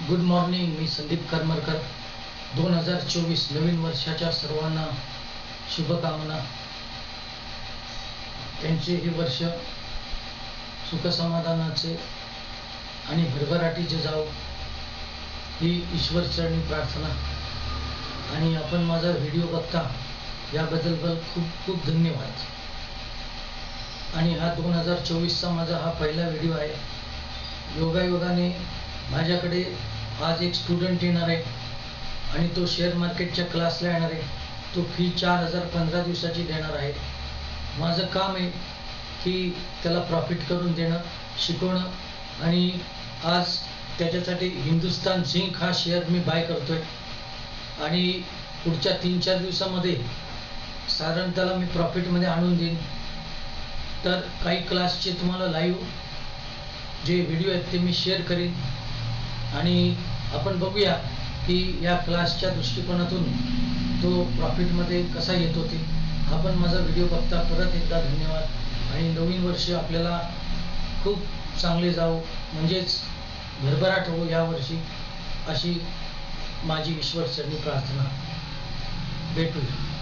Good morning. मी संदीप करमरकर. 2024 नवीन वर्षाच्या सर्वांना शुभकामना. त्यांचे हे वर्ष सुखसमाधानाचे आणि भरभराटीचे जावो ही ईश्वरचरणी प्रार्थना. आणि आपण माझा व्हिडिओ बघता याबद्दल खूप खूप धन्यवाद. आणि हा 2024चा माझा हा पहिला व्हिडिओ आहे. योगायोगाने माझ्याकडे आज एक स्टुडंट येणार आहे आणि तो शेअर मार्केटच्या क्लासला येणार आहे. तो फी 4000 15 दिवसाची देणार आहे. माझं काम आहे की त्याला प्रॉफिट करून देणं, शिकवणं. आणि आज त्याच्यासाठी हिंदुस्तान झिंक हा शेअर मी बाय करतोय आणि पुढच्या 3-4 दिवसामध्ये साधारण त्याला मी प्रॉफिटमध्ये आणून देईन. तर काही क्लासचे तुम्हाला लाईव्ह जे व्हिडिओ आहेत ते मी शेअर करीन आणि आपण बघूया की या क्लासच्या दृष्टिकोनातून तो प्रॉफिटमध्ये कसा येतो ते. आपण माझा व्हिडिओ बघता परत एकदा धन्यवाद. आणि नवीन वर्ष आपल्याला खूप चांगले जावो, म्हणजेच भरभराट हो यावर्षी, अशी माझी ईश्वरचरणी प्रार्थना. भेटूया.